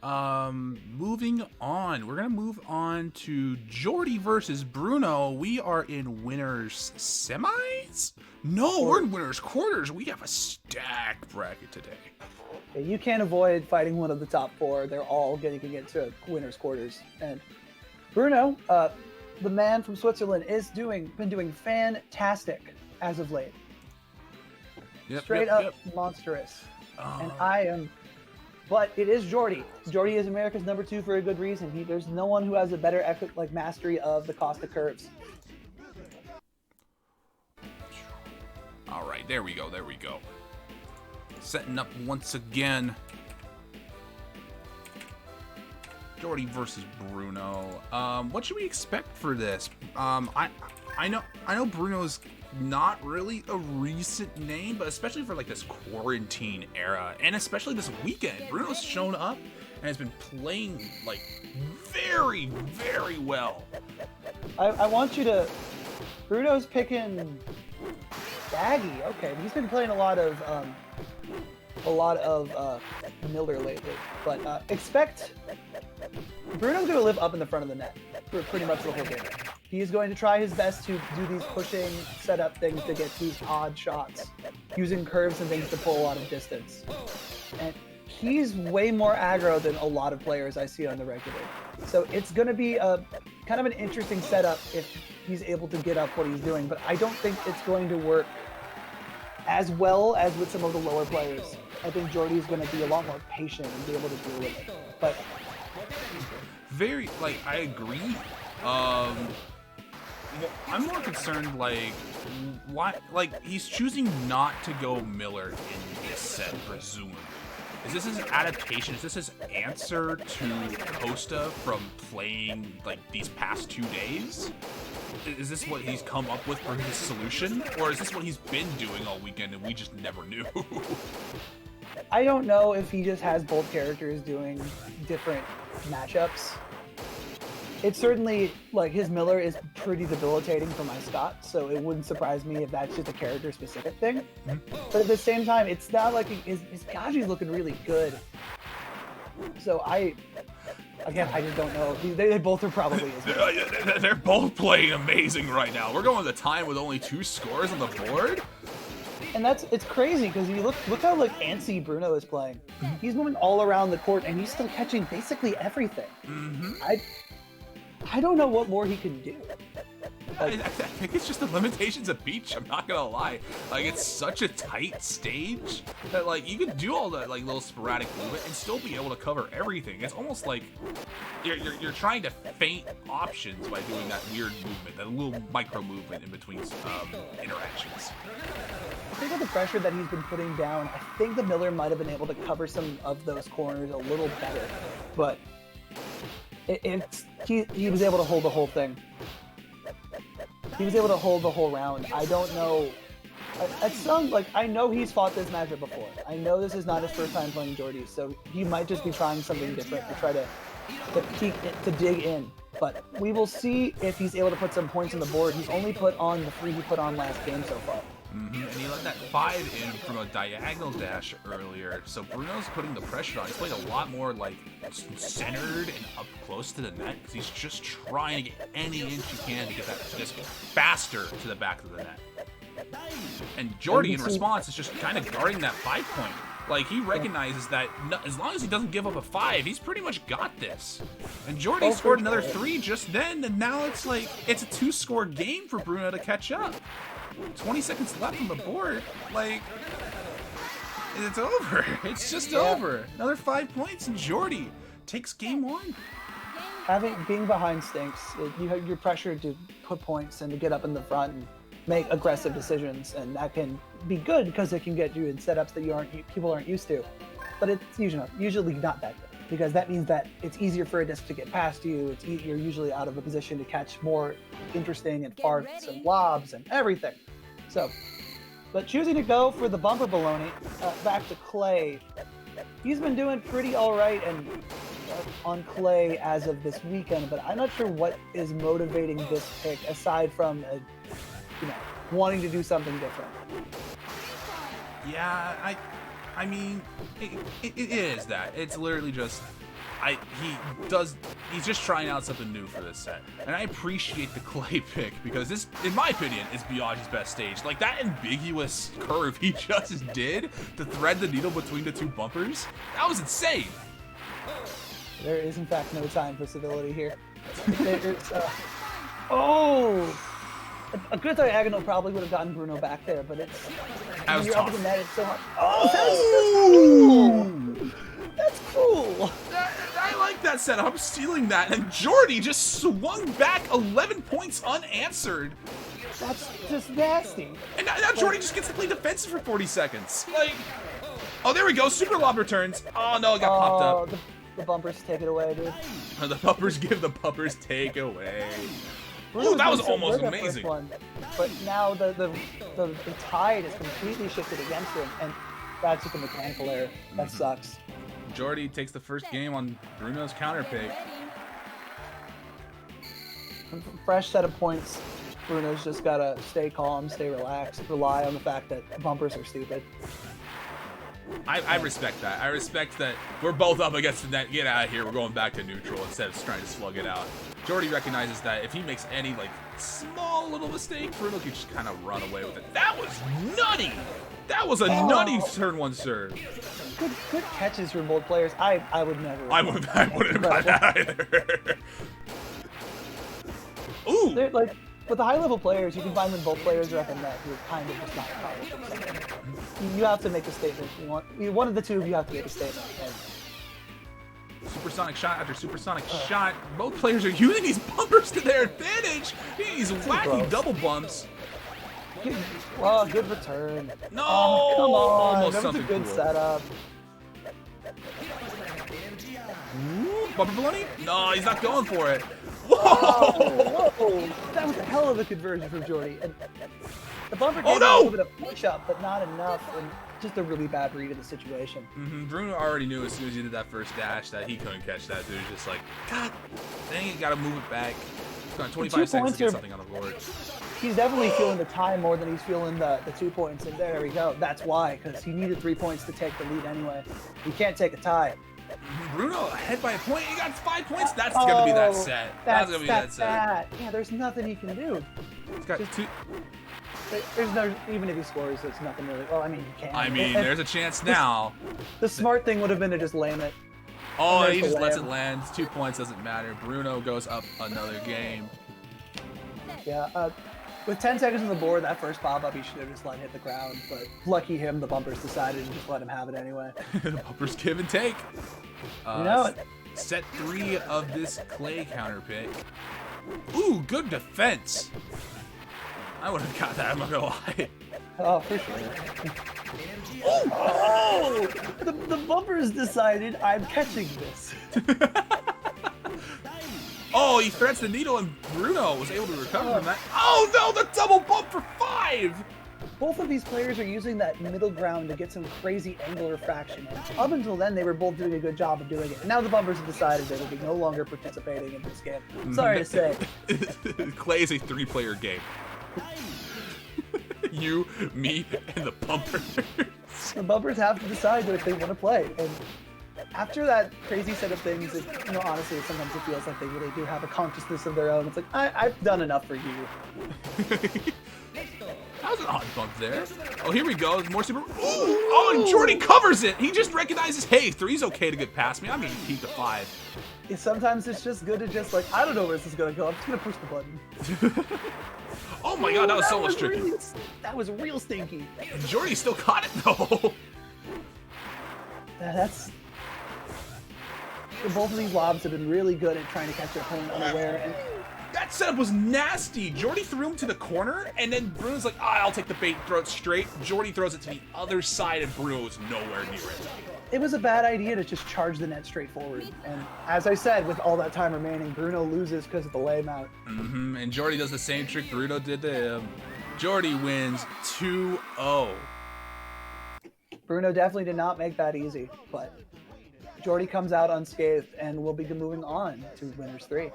Moving on. We're gonna move on to Geordi versus Bruno. We are in winners semis? No, we're in winners quarters. We have a stacked bracket today. You can't avoid fighting one of the top four. They're all getting into winners quarters. And Bruno, the man from Switzerland, been doing fantastic as of late. Straight up monstrous. And but it is Geordi. Geordi is America's #2 for a good reason. There's no one who has a better mastery of the Costa curves. All right, there we go. Setting up once again. Geordi versus Bruno. What should we expect for this? I know Bruno's not really a recent name, but especially for like this quarantine era, and especially this weekend, Bruno's shown up and has been playing like very, very well. I want you to. Bruno's picking Daggy. Okay, he's been playing a lot of Miller lately, but expect Bruno's going to live up in the front of the net for pretty much the whole game. He's going to try his best to do these pushing setup things to get these odd shots, using curves and things to pull a lot of distance. And he's way more aggro than a lot of players I see on the regular. So it's going to be a kind of an interesting setup if he's able to get up what he's doing, but I don't think it's going to work as well as with some of the lower players. I think Geordi is going to be a lot more patient and be able to deal with it. But I agree. I'm more concerned, why, he's choosing not to go Miller in this set, presumably. Is this his adaptation? Is this his answer to Costa from playing, these past 2 days? Is this what he's come up with for his solution? Or is this what he's been doing all weekend and we just never knew? I don't know if he just has both characters doing different matchups. It's certainly, his Miller is pretty debilitating for my Scott, so it wouldn't surprise me if that's just a character-specific thing. But at the same time, it's not like his Gaji's looking really good. So I just don't know. They both are probably as good. They're both playing amazing right now. We're going to time with only 2 scores on the board. And it's crazy because you look how antsy Bruno is playing. He's moving all around the court and he's still catching basically everything. I don't know what more he can do. I think it's just the limitations of Beach, I'm not gonna lie. It's such a tight stage that you can do all that little sporadic movement and still be able to cover everything. It's almost like you're trying to feint options by doing that weird movement, that little micro movement in between interactions. I think with the pressure that he's been putting down, I think the Miller might have been able to cover some of those corners a little better, but he was able to hold the whole thing. He was able to hold the whole round. I don't know. I know he's fought this matchup before. I know this is not his first time playing Geordi, so he might just be trying something different to try to dig in. But we will see if he's able to put some points on the board. He's only put on the 3 he put on last game so far. And he let that 5 in from a diagonal dash earlier, so Bruno's putting the pressure on. He's playing a lot more centered and up close to the net because he's just trying to get any inch he can to get that disc faster to the back of the net. And Geordi, in response, is just kind of guarding that 5-point. He recognizes that as long as he doesn't give up a 5, he's pretty much got this. And Geordi scored another 3 just then, and now it's it's a 2-score game for Bruno to catch up. 20 seconds left on the board. It's over. It's just over. Another 5 points, and Geordi takes game 1. Being behind stinks. You're pressured to put points and to get up in the front and make aggressive decisions, and that can be good because it can get you in setups that people aren't used to. But it's usually not that good, because that means that it's easier for a disc to get past you. You're usually out of a position to catch more interesting and farts and lobs and everything. So, but choosing to go for the bumper baloney back to clay, he's been doing pretty all right and on clay as of this weekend. But I'm not sure what is motivating this pick aside from wanting to do something different. Yeah, I mean, it is that. It's literally just, he's just trying out something new for this set. And I appreciate the clay pick because this, in my opinion, is Biaggi's best stage. Like that ambiguous curve he just did to thread the needle between the two bumpers, that was insane. There is in fact no time for civility here. It's, oh! A good diagonal probably would have gotten Bruno back there, but it's when you're up in the net, it's so hard. Oh, that's cool! I like that setup. I'm stealing that, and Geordi just swung back 11 points unanswered. That's just nasty. And now Geordi just gets to play defensive for 40 seconds. Like, oh, there we go. Super lob returns. Oh no, it got popped up. The bumpers take it away, dude. The bumpers give the bumpers take away. Ooh, that was almost amazing. But now the tide is completely shifted against him, and that's just a mechanical error. That sucks. Geordi takes the first game on Bruno's counter pick. Fresh set of points. Bruno's just gotta stay calm, stay relaxed, rely on the fact that bumpers are stupid. I respect that. I respect that we're both up against the net. Get out of here. We're going back to neutral instead of trying to slug it out. Geordi recognizes that if he makes any like small little mistake, Bruno can just kind of run away with it. That was nutty. That was a nutty turn one serve. Good catches from both players. I would never. I wouldn't have got that either. Ooh. They're, like with the high level players, you can find when both players are up in net. You're kind of just not powerful. You have to make a statement. You want one of the two. You have to make a statement. And supersonic shot after supersonic shot. Both players are using these bumpers to their advantage. These wacky double bumps. Oh, good return. No, come on. Almost That was a good cool. setup. Ooh, bumper baloney? No, he's not going for it. Whoa! Whoa! That was a hell of a conversion from Geordi. And the bumper gave him a little bit of push up, but not enough, and just a really bad read of the situation. Bruno already knew as soon as he did that first dash that he couldn't catch that. Dude, just like, God dang it, gotta move it back. He's got 25 seconds to get something on the board. He's definitely feeling the time more than he's feeling the 2 points, and there we go. That's why, because he needed 3 points to take the lead anyway. He can't take a tie. Bruno ahead by a point. He got 5 points. That's gonna be that set. That's gonna be that set. Yeah, there's nothing he can do. He's got two. There's no, even if he scores, there's nothing really. Well, I mean, he can. I mean, there's a chance now. The smart thing would have been to just lame it. Oh, he just lets it land. 2 points doesn't matter. Bruno goes up another game. Yeah, with 10 seconds on the board, that first pop-up, he should have just let it hit the ground. But lucky him, the bumpers decided to just let him have it anyway. The bumpers give and take. You know it. Set 3 of this clay counter pick. Ooh, good defense. I would have got that, I'm not gonna lie. Oh, for sure. Oh! The bumpers decided I'm catching this. Oh, he threads the needle and Bruno was able to recover from that. Oh no, the double bump for 5! Both of these players are using that middle ground to get some crazy angular fraction. And up until then, they were both doing a good job of doing it. And now the bumpers have decided they will be no longer participating in this game. Sorry to say. Clay is a 3-player game. You, me, and the bumpers. The bumpers have to decide if they want to play. And after that crazy set of things, honestly, sometimes it feels like they really do have a consciousness of their own. It's like, I've done enough for you. That was an odd bump there. Oh, here we go. More super. Ooh! Oh, and Geordi covers it. He just recognizes, hey, 3's okay to get past me. I'm going to keep the 5. Sometimes it's just good to just like, I don't know where this is going to go. I'm just going to push the button. Oh my God, that was so much tricky. That was real stinky. Geordi still caught it though. That's. Both of these lobs have been really good at trying to catch their opponent unaware. And that setup was nasty. Geordi threw him to the corner, and then Bruno's like, I'll take the bait, throw it straight. Geordi throws it to the other side, and Bruno was nowhere near it. It was a bad idea to just charge the net straight forward. And as I said, with all that time remaining, Bruno loses because of the lay mount. And Geordi does the same trick Bruno did to him. Geordi wins 2-0. Bruno definitely did not make that easy, but Geordi comes out unscathed, and we'll be moving on to winners 3.